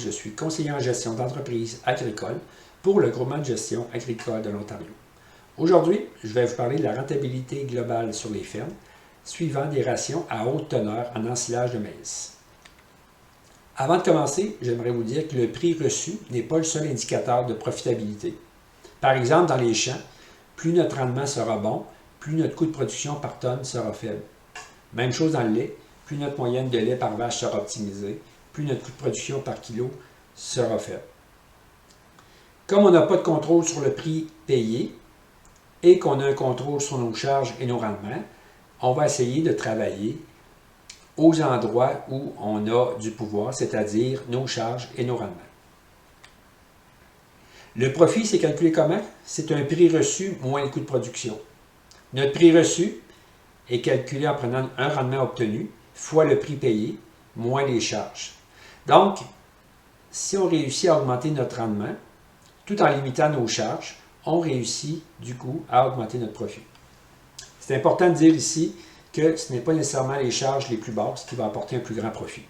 je suis conseiller en gestion d'entreprise agricole pour le groupement de gestion agricole de l'Ontario. Aujourd'hui, je vais vous parler de la rentabilité globale sur les fermes, suivant des rations à haute teneur en ensilage de maïs. Avant de commencer, j'aimerais vous dire que le prix reçu n'est pas le seul indicateur de profitabilité. Par exemple, dans les champs, plus notre rendement sera bon, plus notre coût de production par tonne sera faible. Même chose dans le lait, plus notre moyenne de lait par vache sera optimisée, plus notre coût de production par kilo sera faible. Comme on n'a pas de contrôle sur le prix payé et qu'on a un contrôle sur nos charges et nos rendements, on va essayer de travailler aux endroits où on a du pouvoir, c'est-à-dire nos charges et nos rendements. Le profit, c'est calculé comment? C'est un prix reçu moins le coût de production. Notre prix reçu est calculé en prenant un rendement obtenu fois le prix payé moins les charges. Donc, si on réussit à augmenter notre rendement, tout en limitant nos charges, on réussit du coup à augmenter notre profit. C'est important de dire ici que ce n'est pas nécessairement les charges les plus basses qui vont apporter un plus grand profit.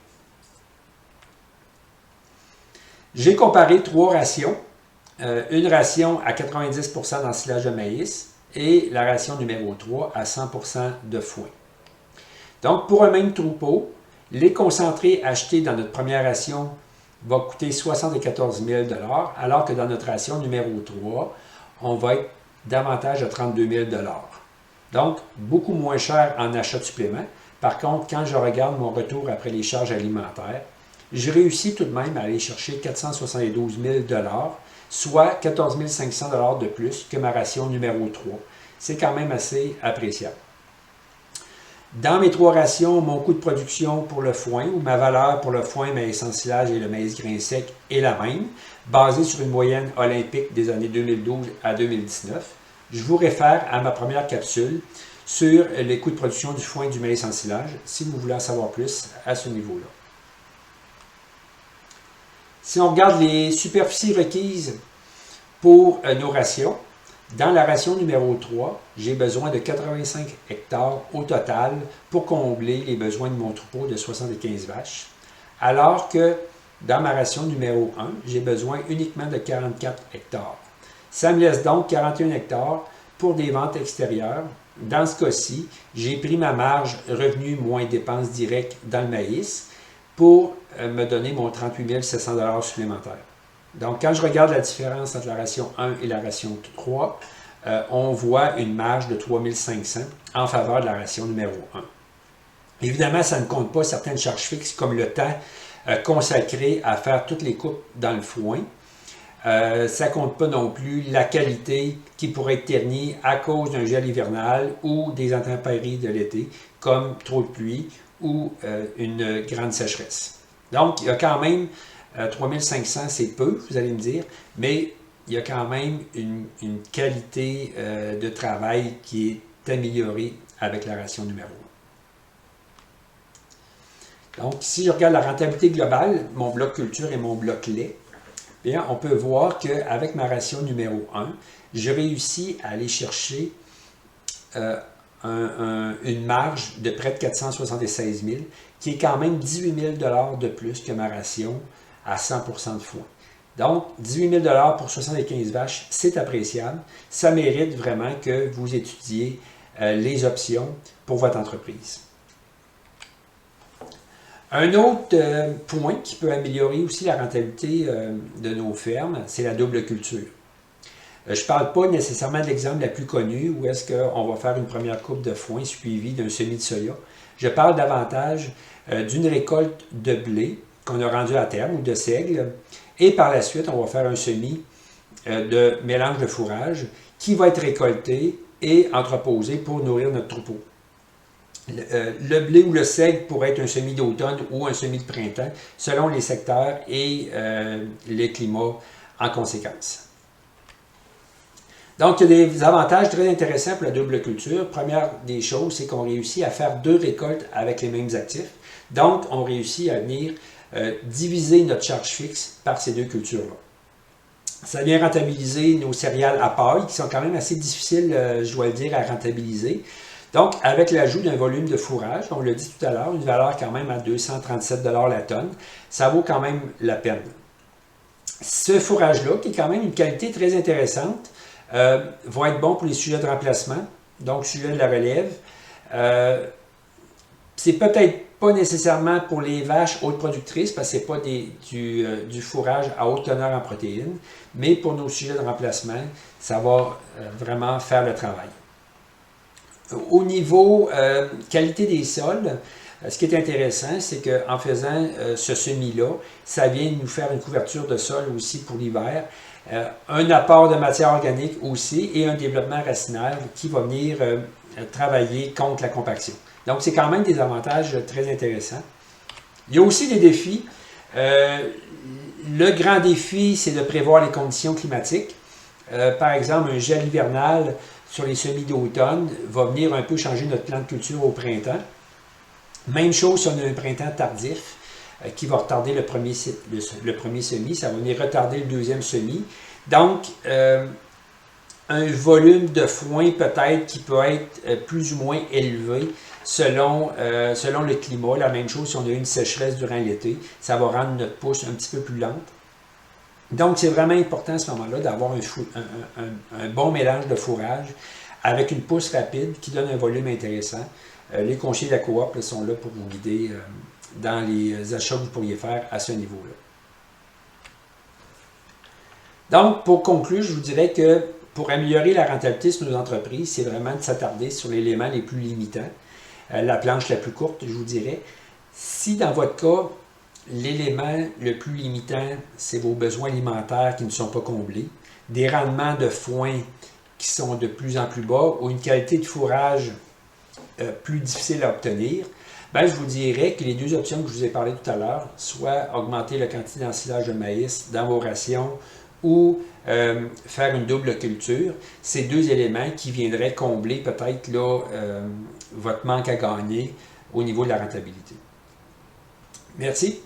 J'ai comparé trois rations. Une ration à 90% d'ensilage de maïs et la ration numéro 3 à 100% de foin. Donc, pour un même troupeau, les concentrés achetés dans notre première ration vont coûter 74 000 $, alors que dans notre ration numéro 3, on va être davantage à 32 000 $. Donc, beaucoup moins cher en achat de suppléments. Par contre, quand je regarde mon retour après les charges alimentaires, je réussis tout de même à aller chercher 472 000 $, soit 14 500 $ de plus que ma ration numéro 3. C'est quand même assez appréciable. Dans mes trois rations, mon coût de production pour le foin, ou ma valeur pour le foin, maïs ensilage et le maïs grain sec est la même, basée sur une moyenne olympique des années 2012 à 2019. Je vous réfère à ma première capsule sur les coûts de production du foin et du maïs ensilage, si vous voulez en savoir plus à ce niveau-là. Si on regarde les superficies requises pour nos rations, dans la ration numéro 3, j'ai besoin de 85 hectares au total pour combler les besoins de mon troupeau de 75 vaches, alors que dans ma ration numéro 1, j'ai besoin uniquement de 44 hectares. Ça me laisse donc 41 hectares pour des ventes extérieures. Dans ce cas-ci, j'ai pris ma marge revenu moins dépenses directes dans le maïs pour me donner mon 38 700 $ supplémentaires. Donc, quand je regarde la différence entre la ration 1 et la ration 3, on voit une marge de 3 500 en faveur de la ration numéro 1. Évidemment, ça ne compte pas certaines charges fixes comme le temps consacré à faire toutes les coupes dans le foin. Ça ne compte pas non plus la qualité qui pourrait être ternie à cause d'un gel hivernal ou des intempéries de l'été, comme trop de pluie ou une grande sécheresse. Donc, il y a quand même 3500, c'est peu, vous allez me dire, mais il y a quand même une qualité de travail qui est améliorée avec la ration numéro 1. Donc, si je regarde la rentabilité globale, mon bloc culture et mon bloc lait, bien, on peut voir qu'avec ma ration numéro 1, je réussis à aller chercher une marge de près de 476 000, qui est quand même 18 000 $ de plus que ma ration à 100% de foin. Donc, 18 000 $ pour 75 vaches, c'est appréciable. Ça mérite vraiment que vous étudiez les options pour votre entreprise. Un autre point qui peut améliorer aussi la rentabilité de nos fermes, c'est la double culture. Je ne parle pas nécessairement de l'exemple la plus connue où est-ce qu'on va faire une première coupe de foin suivie d'un semis de soya. Je parle davantage d'une récolte de blé qu'on a rendu à terme ou de seigle et par la suite, on va faire un semis de mélange de fourrage qui va être récolté et entreposé pour nourrir notre troupeau. Le blé ou le seigle pourrait être un semis d'automne ou un semis de printemps selon les secteurs et les climats en conséquence. Donc, il y a des avantages très intéressants pour la double culture. Première des choses, c'est qu'on réussit à faire 2 récoltes avec les mêmes actifs. Donc, on réussit à venir diviser notre charge fixe par ces 2 cultures-là. Ça vient rentabiliser nos céréales à paille, qui sont quand même assez difficiles, je dois le dire, à rentabiliser. Donc, avec l'ajout d'un volume de fourrage, on l'a dit tout à l'heure, une valeur quand même à 237 $ la tonne, ça vaut quand même la peine. Ce fourrage-là, qui est quand même une qualité très intéressante, va être bon pour les sujets de remplacement, donc sujet de la relève. C'est peut-être pas nécessairement pour les vaches hautes productrices, parce que ce n'est pas du fourrage à haute teneur en protéines, mais pour nos sujets de remplacement, ça va vraiment faire le travail. Au niveau qualité des sols, ce qui est intéressant, c'est qu'en faisant ce semis-là, ça vient nous faire une couverture de sol aussi pour l'hiver, un apport de matière organique aussi et un développement racinaire qui va venir travailler contre la compaction. Donc, c'est quand même des avantages très intéressants. Il y a aussi des défis. Le grand défi, c'est de prévoir les conditions climatiques. Par exemple, un gel hivernal sur les semis d'automne va venir un peu changer notre plan de culture au printemps. Même chose si on a un printemps tardif qui va retarder le premier semis, ça va venir retarder le deuxième semis. Donc, un volume de foin peut-être qui peut être plus ou moins élevé selon le climat. La même chose si on a une sécheresse durant l'été, ça va rendre notre pousse un petit peu plus lente. Donc, c'est vraiment important à ce moment-là d'avoir un bon mélange de fourrage avec une pousse rapide qui donne un volume intéressant. Les conseillers de la coop sont là pour vous guider dans les achats que vous pourriez faire à ce niveau-là. Donc, pour conclure, je vous dirais que pour améliorer la rentabilité sur nos entreprises, c'est vraiment de s'attarder sur l'élément les plus limitants, la planche la plus courte, je vous dirais. Si dans votre cas, l'élément le plus limitant, c'est vos besoins alimentaires qui ne sont pas comblés, des rendements de foin qui sont de plus en plus bas ou une qualité de fourrage plus difficile à obtenir, ben, je vous dirais que les deux options que je vous ai parlé tout à l'heure, soit augmenter la quantité d'ensilage de maïs dans vos rations ou faire une double culture, c'est deux éléments qui viendraient combler peut-être là votre manque à gagner au niveau de la rentabilité. Merci.